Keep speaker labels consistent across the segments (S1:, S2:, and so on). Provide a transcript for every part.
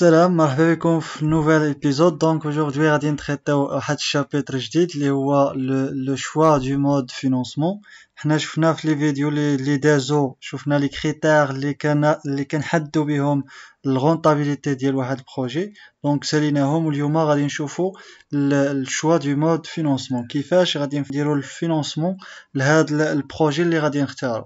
S1: Salam, مرحبا بكم في nouvel épisode. Donc aujourd'hui غادي نتريطيو واحد الشابتر جديد اللي هو le choix du mode financement. حنا شفنا في لي فيديو اللي دازو شفنا لي كريتير اللي كنحددوا بهم الرونطابيليتي ديال واحد البروجي. دونك ساليناهم واليوم غادي نشوفوا الشوا دو مود فينانسمون، كيفاش غادي نديروا الفينانسمون لهذا البروجي اللي غادي نختاروا.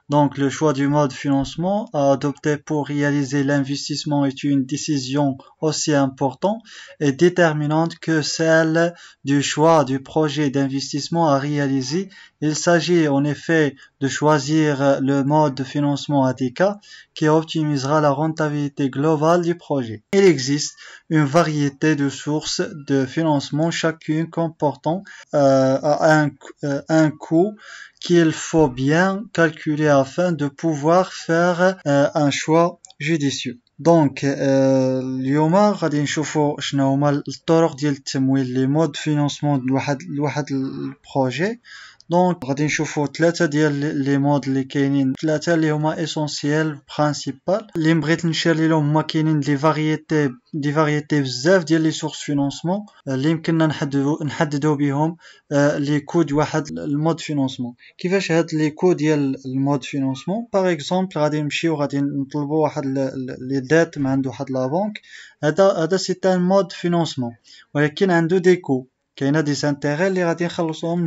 S1: Donc, le choix du mode financement adopté pour réaliser l'investissement est une décision aussi importante et déterminante que celle du choix du projet d'investissement à réaliser. Il s'agit en effet de choisir le mode de financement adéquat qui optimisera la rentabilité globale du projet. Il existe une variété de sources de financement, chacune comportant un coût qu'il faut bien calculer afin de pouvoir faire un choix judicieux. Donc اليوم غادي نشوفوا شنو هما الطرق ديال التمويل لي مود فينانسمون لواحد البروجي. دونك غادي نشوفوا ثلاثه ديال لي مود اللي كاينين، ثلاثه اللي هما اسونسيال برينسيبال اللي بغيت نشير لهم. هما كاينين دي فارييتي بزاف ديال لي سورس فينانسمون اللي يمكننا نحددوا بهم لي كو ديال واحد المود فينانسمون. كيفاش هاد لي كو ديال المود فينانسمون؟ باغ اكزومبل غادي نمشيو غادي نطلبوا واحد لي ديت من عند واحد لا بنك. هذا سي ان مود فينانسمون ولكن عنده دي كو، كاينه دي سانتيغي اللي غادي نخلصوهم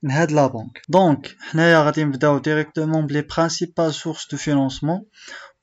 S1: من هاد لا بنك. دونك حنايا غادي نبداو ديريكتومون بلي برينسيبال سورس دو فينانسمون.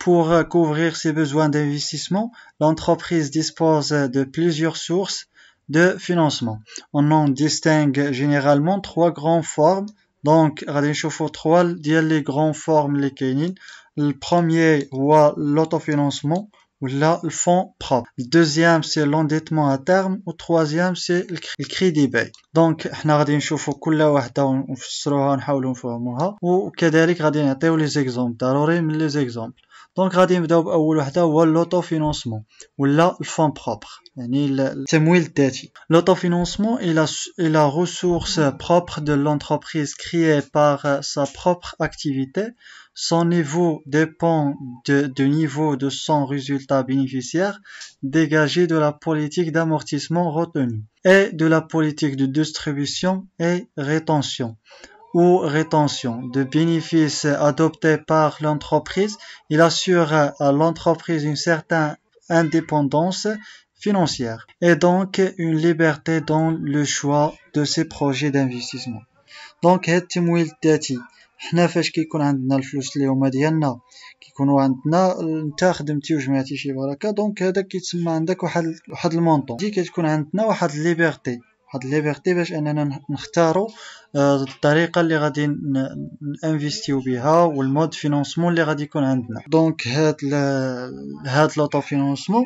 S1: Pour couvrir ses besoins d'investissement, l'entreprise dispose de plusieurs sources de financement. On en distingue généralement trois grandes formes. Donc غادي نشوفوا trois ديال لي grandes formes اللي كاينين. Le premier هو l'autofinancement ولا le fonds propre. Le deuxième c'est l'endettement à terme و troisième c'est le crédit bail. Donc حنا غادي نشوفوا كل واحده ونفسروها ونحاولوا نفهموها، وكذلك غادي نعطيو لي زيكزامبل ضروري من لي زيكزامبل. دونك غادي نبداو باول وحده هو l'autofinancement ولا الفون بروبر، يعني التمويل الذاتي. L'autofinancement est la ressource propre de l'entreprise créée par sa propre activité. Son niveau dépend du niveau de son résultat bénéficiaire dégagé de la politique d'amortissement retenue et de la politique de distribution et rétention de bénéfices adoptés par l'entreprise. Il assure à l'entreprise une certaine indépendance financière et donc une liberté dans le choix de ses projets d'investissement. Donc هاد التمويل الذاتي حنا فاش كيكون عندنا الفلوس اللي هما ديالنا، كيكونوا عندنا نتا خدمتي وجمعتي شي بركه، دونك هذا كيتسمى عندك واحد المونطون دي، كتكون عندنا واحد الليبرتي باش اننا نختاروا الطريقه اللي غادي نانفيستيو بها والمود فينانسمون اللي غادي يكون عندنا. دونك هاد لوطو فينانسمون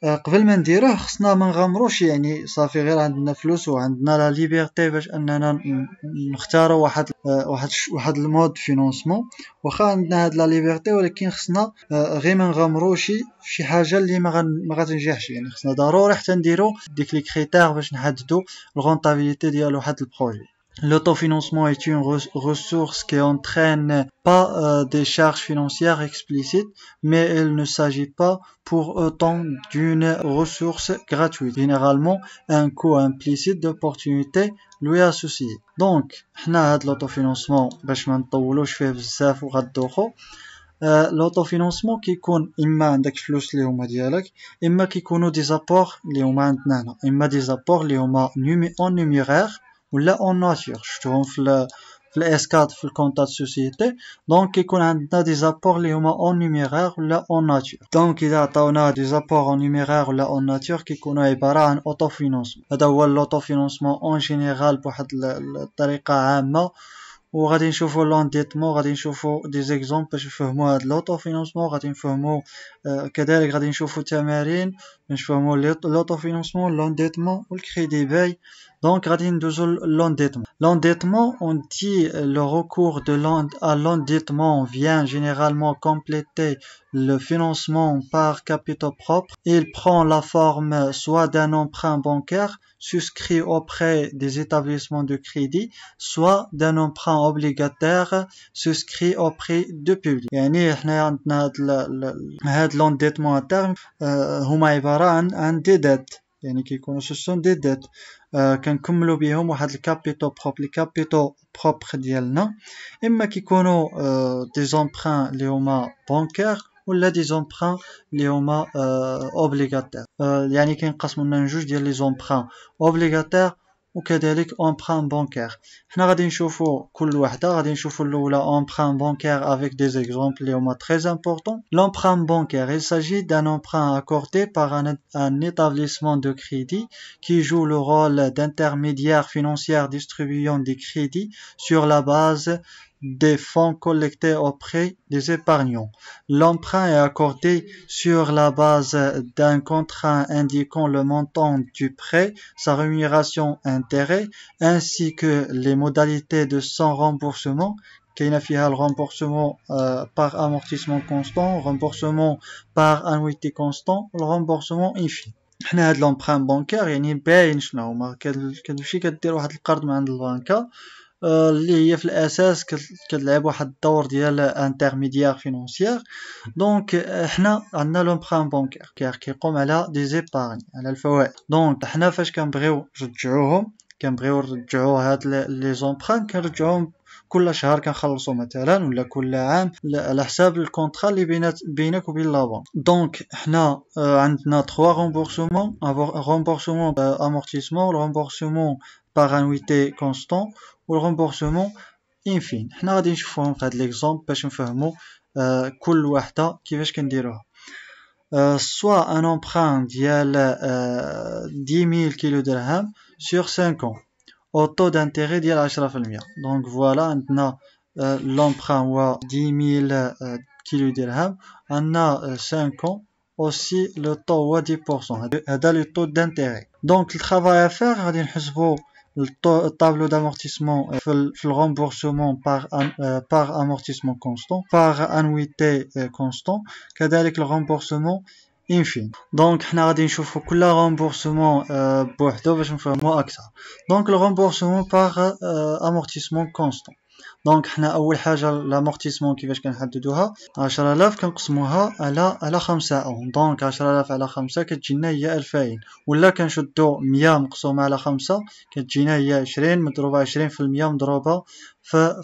S1: قبل ما نديروه خصنا ما نغامروش، يعني صافي غير عندنا فلوس وعندنا لا ليبرتي باش اننا نختاروا واحد المود فينانسمون. واخا عندنا هاد لا ليبرتي ولكن خصنا غير ما نغامروش في شي حاجه اللي ما غتنجحش، يعني خصنا ضروري حتى نديروا ديك لي كريتير باش نحددوا الرونطابيليتي ديال واحد البروجي. L'autofinancement est une ressource qui entraîne pas des charges financières explicites, mais il ne s'agit pas pour autant d'une ressource gratuite. Généralement, un coût implicite d'opportunité lui est associé. Donc, حنا هاد l'autofinancement باش ما نطولوش فيه بزاف وغدوخو. l'autofinancement كيكون اما عندك فلوس اللي هما ديالك، اما كيكونوا دي زابور اللي هما عندنا هنا، اما دي زابور اللي هما en numéraire ولا اون ناتور. شفتوهم في الاس 4 في الكونطات سوسيتي. دونك كيكون عندنا دي زابور اللي هما اون نيميرير ولا اون ناتور. دونك اذا عطاونا دي زابور اون نيميرير ولا اون ناتور كيكونوا عباره عن اوتو فينانسمون. هذا هو الاوتو فينانسمون اون جينيرال بواحد الطريقه عامه. وغادي نشوفوا لونديتمون، غادي نشوفوا دي زيكزامبل باش نفهموا هاد لوطو فينانسمون، غادي نفهموا كذلك غادي نشوفوا تمارين نفهموا l'autofinancement, l'endettement ou le crédit bail. Donc غادي ندوزو l'endettement. L'endettement, on dit le recours à l'endettement vient généralement compléter le financement par capitaux propres. Il prend la forme soit d'un emprunt bancaire souscrit auprès des établissements de crédit, soit d'un emprunt obligataire souscrit auprès du public. يعني احنا عندنا هاد l'endettement à terme هما عبارة عن دي ديت، يعني كيكونوا سوسون دي ديت كنكملوا بهم واحد الكابيتو بروب. لي كابيتو بروب ديالنا اما كيكونوا دي زومبران اللي هما بانكير ولا دي زومبران اللي هما اوبليغاتير. يعني كينقسموا لنا جوج ديال لي زومبران اوبليغاتير وكذلك emprunt bancaire. حنا غادي نشوفوا كل وحده. غادي نشوفوا الاولى emprunt bancaire avec des exemples اللي هما très importants. L'emprunt bancaire, il s'agit d'un emprunt accordé par un établissement de crédit qui joue le rôle d'intermédiaire financier distribuant des crédits sur la base des fonds collectés auprès des épargnants. L'emprunt est accordé sur la base d'un contrat indiquant le montant du prêt, sa rémunération intérêt, ainsi que les modalités de son remboursement. كاين فيها le remboursement par amortissement constant, remboursement par annuité constant, le remboursement infini. حنا هاد l'emprunt bancaire يعني باين شنو هما. كتمشي كدير واحد القرض من عند البنكة اللي هي في الاساس كتلعب واحد الدور ديال انترميديير فينانسيير. دونك حنا عندنا لومبران بانكير كيقوم على دي زيبارن، على الفوائد. دونك حنا فاش كنبغيو نرجعوا هاد لي زومبران كنرجعوهم كل شهر كنخلصوا مثلا، ولا كل عام على حساب الكونطرا اللي بينك وبين لا بنك. دونك حنا عندنا 3 رامبورسمون امورتيسمون، رامبورسمون par annuité constant و remboursement infini. حنا غادي نشوفوهم في هاد ليكزامبل باش نفهموا كل وحده كيفاش كنديروها. soit un emprunt ديال 10,000 كيلو درهم sur 5 ans au taux d'intérêt ديال 10%. donc voilà عندنا l'emprunt هو 10,000 كيلو درهم، عندنا 5 ans aussi le taux هو 10%. هذا le taux d'intérêt. donc le travail à faire غادي نحسبوا le tableau d'amortissement في le remboursement par amortissement constant, par annuité constant, كذلك le remboursement infini. donc حنا غادي نشوفوا كل remboursement بوحدو باش نفهموا اكثر. donc le remboursement par amortissement constant. دونك حنا اول حاجه لامورتيسمون كيفاش كنحددوها 10000 كنقسموها على 5 اون. دونك 10000 على 5 كتجينا هي 2000، ولا كنشدو 100 مقسومه على 5 كتجينا هي 20 مضروبه 20% مضروبه في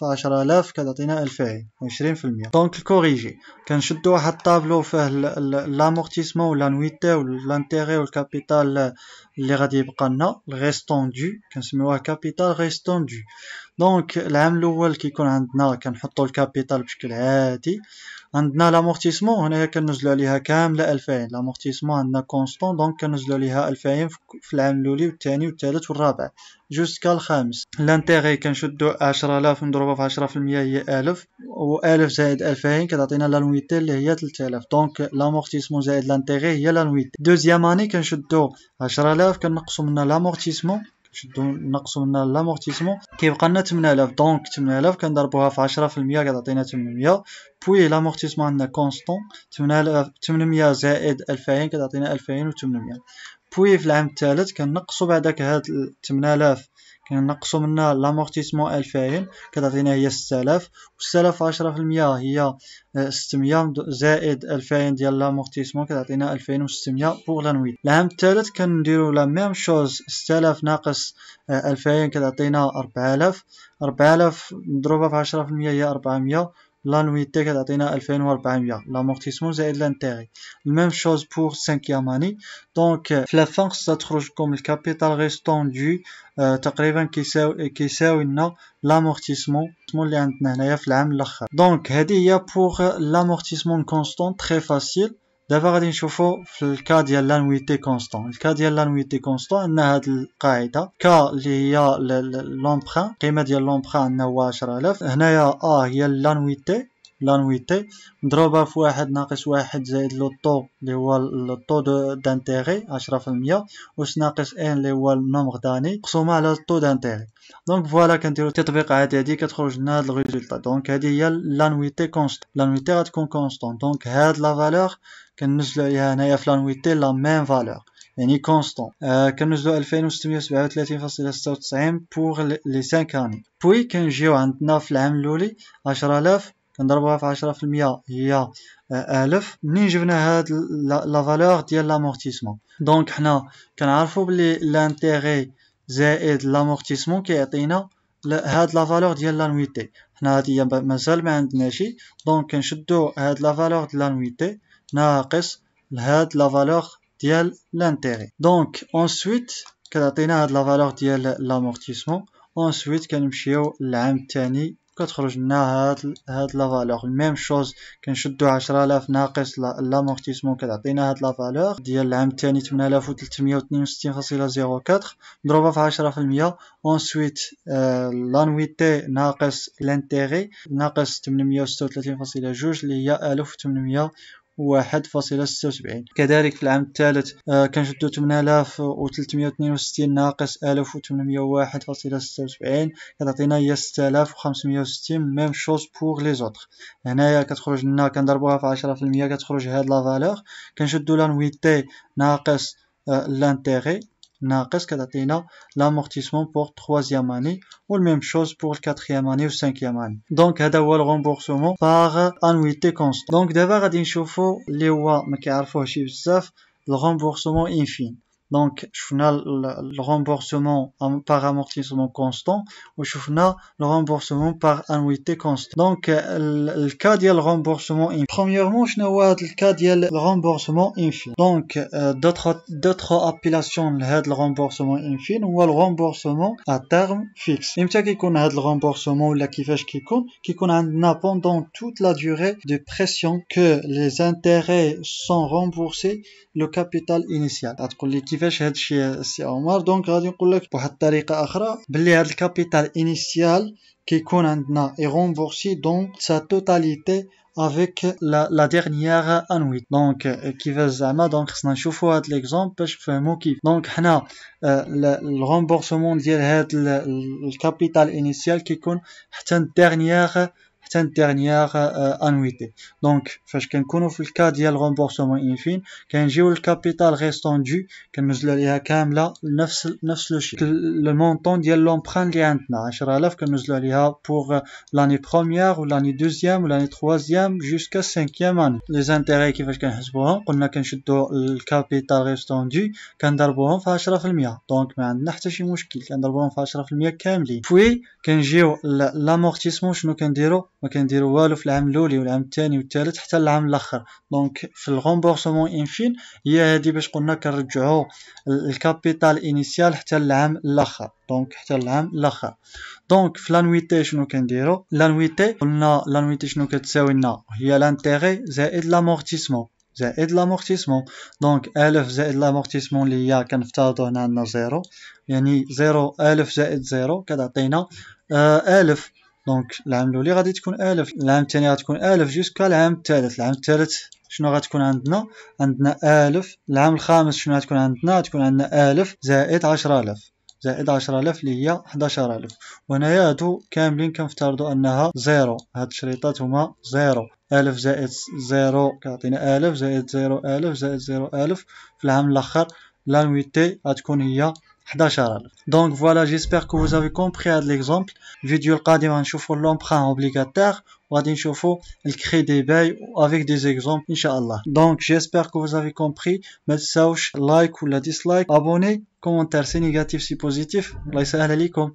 S1: 10000 كتعطينا 2000 20%. دونك الكوريجي كنشدو واحد الطابلو فيه لامورتيسمون ولا نويتي ولا لانتيري والكابيتال اللي غادي يبقى لنا الريستون دو كنسميوها كابيتال ريستون دو. دونك العام الاول كيكون عندنا كنحطوا الكابيتال بشكل عادي. عندنا لامورتيسمون هنايا كننزلوا عليها كامله 2000. لامورتيسمون عندنا كونستون دونك كننزلوا عليها 2000 في العام الاولي والثاني والثالث والرابع جوسكا الخامس. لانتيغي كنشدوا 10000 مضروبه في 10% هي 1000، و1000 زائد 2000 كتعطينا لانويتي اللي هي 3000. دونك لامورتيسمون زائد لانتيغي هي لانويتي. دوزيام اني كنشدوا 10000 كنقصوا منها لامورتيسمون نقصوا منها لامورتيسمون كيبقى لنا 8000. دونك 8000 كنضربوها في 10% كتعطينا 800. بوي لامورتيسمون عندنا كونستون 800 زائد 2000 كتعطينا 2800. بوي في العام الثالث كنقصوا بعداك هاد 8000 كنقصوا منها لامورتيسمون 2000 كتعطينا هي 6000، و 6000 10% هي 600 زائد 2000 ديال لامورتيسمون كتعطينا 2600 بوغ لانويت. العام الثالث كنديروا لا ميم شوز 6000 ناقص 2000 كتعطينا 4000 مضروبه في 10% هي 400. لانويتي كتعطينا 2400 لامورتيسمون زائد لانتيغي. الميم شوز بور 5e اني. دونك في لا فان خصها تخرج لكم الكابيتال ريستون دو تقريبا كيساوي لنا لامورتيسمون اللي عندنا هنايا في العام الاخر. دونك هذه هي بور لامورتيسمون كونستون تري فاسيل. دابا غادي نشوفوا في الكا ديال لانويتي كونستون. الكا ديال لانويتي كونستون عندنا هذه القاعده كا اللي هي لومبران، القيمه ديال لومبران عندنا هو 10000. هنايا هي لانويتي لانويتي نضربها في 1 - 1 زائد لو طو اللي هو الطو دانتيغي 10% واش ناقص ان اللي هو النومغ داني مقسومة على الطو دانتيغي. دونك فوالا كنديرو تطبيق عادي هادي كتخرج لنا هاد الريزولطا. دونك هادي هي لانويتي كونست، لانويتي غتكون كونستون. دونك هاد لا فالور كنزلو عليها هنايا في لانويتي لا ميم فالور يعني كونستون. كنوزلو 2637.96 بوغ لي 5 اني. بوي كنجيو عندنا في العام الاولي 10000 كنضربوها في 10% هي 1000. منين جبنا هاد لا فالور ديال لامورتيسمون؟ دونك حنا كنعرفو بلي لانتيغي زائد لامورتيسمون كيعطينا هاد لا فالور ديال لانويتي. حنا هادي مازال ما عندناشي، دونك كنشدو هاد لا فالور ديال لانويتي ناقص هاد لا فالور ديال لانتيغي. دونك انسويت كتعطينا هاد لا فالور ديال لامورتيسمون. انسويت كنمشيو للعام الثاني كتخرج لنا هاد لا فالور ميم شوز. كنشدو 10000 ناقص لامورتيسمون كتعطينا هاد لا فالور ديال العام الثاني 8362.04 مضروبه في 10%. انسويت لانويتي ناقص لانتيغي ناقص 836.2 اللي هي 1801.76. كذلك في العام الثالث كنشدو 8362 ناقص 1801.76 كتعطينا هي 6560. ميم شوز بوغ لي زوطر. هنايا كتخرج لنا كنضربوها في 10% كتخرج هاد لا فالور. كنشدو لانويتي ناقص لانتيغي ناقص كتعطينا لامورتيسمون بور 3e اني والميم شوز بور 4e اني و 5e اني. دونك هذا هو الغومبورسمون باغ انويتي كونست. دونك دابا غادي نشوفو اللي هو ما كيعرفوهش بزاف الغومبورسمون انفين. دونك شفنا le remboursement par amortissement constant وشفنا le remboursement par annuité constant. دونك الكا ديال الرombourسمون ان premièrement شنو هو هذا الكا ديال الرombourسمون انفين؟ دونك d'autres appellations لهذا الرombourسمون انفين هو الرombourسمون à terme fixe. امتى كيكون هذا الرombourسمون ولا كيفاش كيكون عندنا pendant toute la durée de pression que les intérêts sont remboursés le capital initial. غتقول لي كيفاش هذا الشيء سي عمر؟ دونك غادي نقول لك بواحد الطريقه اخرى بلي هذا الكابيتال انيسيال كيكون عندنا اي رومبورسي دون سا توتاليتي avec la dernière annuité. Donc كيفاش زعما؟ دونك خصنا نشوفوا هذا ليكزامبل باش نفهموا كيف. دونك حنا الرombourسمون ديال هذا الكابيتال انيسيال كيكون حتى الديرنيير انويتي. دونك فاش كنكونوا في الكا ديال الرombourسمون انفين كنجيو الكابيتال ريستون دو كننزلوا عليها كامله نفس لو شي. المونطون ديال لومبران اللي عندنا 10000 كننزلوا عليها بوغ لاني بروميير ولاني دوزيام ولاني تروازيام جوسكا 5e اني. لي زانتيغي كيفاش كنحسبوهم؟ قلنا كنشدوا الكابيتال ريستون دو كنضربوهم في 10%. دونك ما عندنا حتى شي مشكل كنضربوهم في 10% كاملين. بوي كنجيو لامورتيسمون شنو كنديرو؟ ما كنديرو والو في العام الاولي والعام الثاني والثالث حتى العام الاخر. دونك في الغومبورسمون انفين هي هذه باش قلنا كنرجعوا الكابيتال انيسيال حتى العام الاخر. دونك حتى العام الاخر. دونك في لانويتي شنو كنديرو؟ لانويتي قلنا لانويتي شنو كتساوي لنا؟ هي لانتيغي زائد لامورتيسمون دونك 1000 زائد لامورتيسمون اللي هي كنفترضوا هنا عندنا 0 يعني 0 1000 زائد 0 كتعطينا 1000. دونك العام الاولي غادي تكون 1000، العام الثاني غتكون 1000 جوسكا العام الثالث. العام الثالث شنو غتكون عندنا 1000. العام الخامس شنو غتكون عندنا؟ غتكون عندنا 1000 زائد 10000 اللي هي 11000. وهنايا هادو كاملين كنفترضوا انها 0. هاد الشريطات هما 0. 1000 زائد 0 كيعطينا 1000 زائد 0 1000 زائد 0 1000. في العام الاخر لانويتي غتكون هي 11000. Donc voilà, j'espère que vous avez compris l'exemple. الفيديو القادم غنشوفوا l'emprunt obligataire وغادي نشوفوا الكريدي باي avec des exemples ان شاء الله. Donc j'espère que vous avez compris. ما تنساوش لايك ولا ديسلايك، ابوني، كومنتير سي نيجاتيف سي بوزيتيف. الله يسهل عليكم.